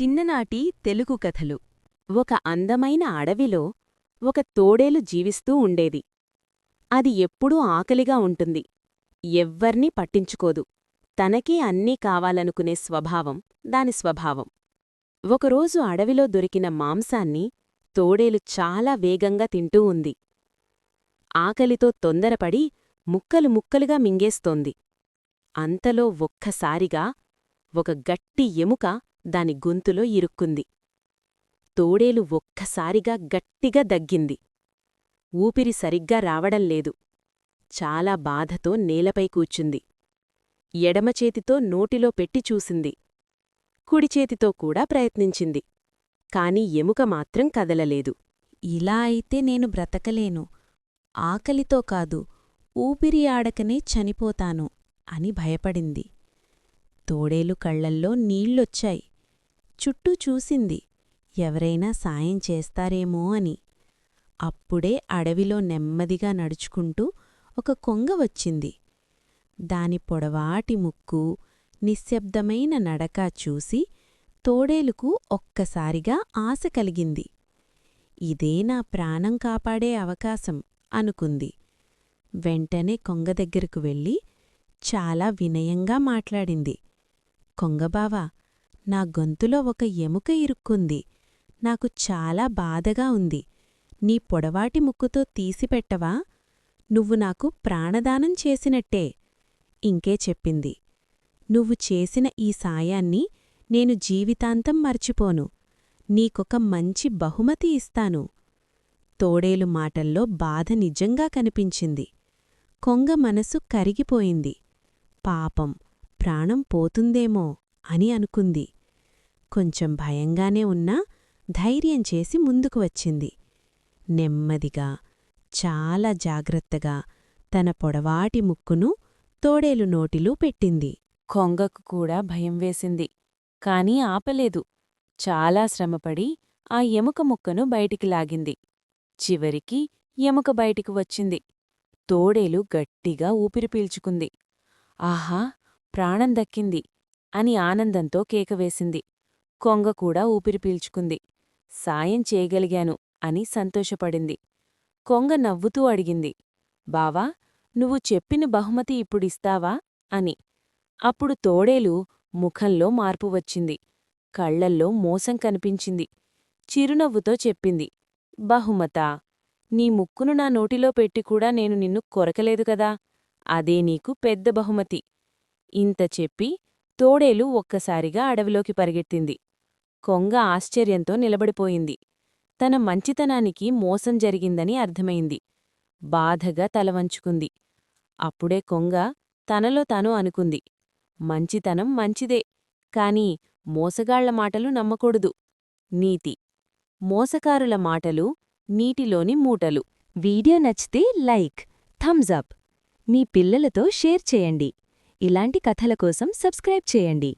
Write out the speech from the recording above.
చిన్ననాటి తెలుగు కథలు. ఒక అందమైన అడవిలో ఒక తోడేలు జీవిస్తూ ఉండేది. అది ఎప్పుడూ ఆకలిగా ఉంటుంది. ఎవ్వర్నీ పట్టించుకోదు. తనకే అన్నీ కావాలనుకునే స్వభావం దాని స్వభావం. ఒకరోజు అడవిలో దొరికిన మాంసాన్ని తోడేలు చాలా వేగంగా తింటూ ఉంది. ఆకలితో తొందరపడి ముక్కలు ముక్కలుగా మింగేస్తోంది. అంతలో ఒక్కసారిగా ఒక గట్టి ఎముక దాని గొంతులో ఇరుక్కుంది. తోడేలు ఒక్కసారిగా గట్టిగా దగ్గింది. ఊపిరి సరిగ్గా రావడంలేదు. చాలా బాధతో నేలపై కూర్చుంది. ఎడమచేతితో నోటిలో పెట్టి చూసింది. కుడిచేతితో కూడా ప్రయత్నించింది. కాని ఎముక మాత్రం కదలలేదు. ఇలా అయితే నేను బ్రతకలేను. ఆకలితో కాదు, ఊపిరి ఆడకనే చనిపోతాను అని భయపడింది. తోడేలు కళ్లల్లో నీళ్లొచ్చాయి. చుట్టూ చూసింది, ఎవరైనా సాయం చేస్తారేమో అని. అప్పుడే అడవిలో నెమ్మదిగా నడుచుకుంటూ ఒక కొంగ వచ్చింది. దాని పొడవాటి ముక్కు, నిశ్శబ్దమైన నడక చూసి తోడేలుకు ఒక్కసారిగా ఆశ కలిగింది. ఇదే నా ప్రాణం కాపాడే అవకాశం అనుకుంది. వెంటనే కొంగ దగ్గరకు వెళ్ళి చాలా వినయంగా మాట్లాడింది. కొంగబావా, నా గొంతులో ఒక ఎముక ఇరుక్కుంది. నాకు చాలా బాధగా ఉంది. నీ పొడవాటి ముక్కుతో తీసిపెట్టవా? నువ్వు నాకు ప్రాణదానం చేసినట్టే. ఇంకే చెప్పింది, నువ్వు చేసిన ఈ సాయాన్ని నేను జీవితాంతం మర్చిపోను. నీకొక మంచి బహుమతి ఇస్తాను. తోడేలు మాటల్లో బాధ నిజంగా కనిపించింది. కొంగ మనసు కరిగిపోయింది. పాపం, ప్రాణం పోతుందేమో అని అనుకుంది. కొంచెం భయంగానే ఉన్నా ధైర్యం చేసి ముందుకు వచ్చింది. నెమ్మదిగా, చాలా జాగ్రత్తగా తన పొడవాటి ముక్కును తోడేలు నోటిలో పెట్టింది. కొంగకు కూడా భయం వేసింది. కాని ఆపలేదు. చాలా శ్రమపడి ఆ ఎముక ముక్కను బయటికి లాగింది. చివరికి ఎముక బయటికి వచ్చింది. తోడేలు గట్టిగా ఊపిరి పీల్చుకుంది. ఆహా, ప్రాణం దక్కింది అని ఆనందంతో కేకవేసింది. కొంగ కూడా ఊపిరి పీల్చుకుంది. సాయం చేయగలిగాను అని సంతోషపడింది. కొంగ నవ్వుతూ అడిగింది, బావా, నువ్వు చెప్పిన బహుమతి ఇప్పుడిస్తావా అని. అప్పుడు తోడేలు ముఖంలో మార్పు వచ్చింది. కళ్లల్లో మోసం కనిపించింది. చిరునవ్వుతో చెప్పింది, బహుమతా? నీ ముక్కును నా నోటిలో పెట్టికూడా నేను నిన్ను కొరకలేదు కదా, అదే నీకు పెద్ద బహుమతి. ఇంత చెప్పి తోడేలు ఒక్కసారిగా అడవిలోకి పరిగెత్తింది. కొంగ ఆశ్చర్యంతో నిలబడిపోయింది. తన మంచితనానికి మోసం జరిగిందని అర్థమైంది. బాధగా తలవంచుకుంది. అప్పుడే కొంగ తనలో తాను అనుకుంది, మంచితనం మంచిదే, కాని మోసగాళ్ల మాటలు నమ్మకూడదు. నీతి: మోసకారుల మాటలు నీటిలోని మూటలు. వీడియో నచ్చితే లైక్, థమ్స్ అప్. మీ పిల్లలతో షేర్ చేయండి. ఇలాంటి కథల కోసం సబ్స్క్రైబ్ చేయండి.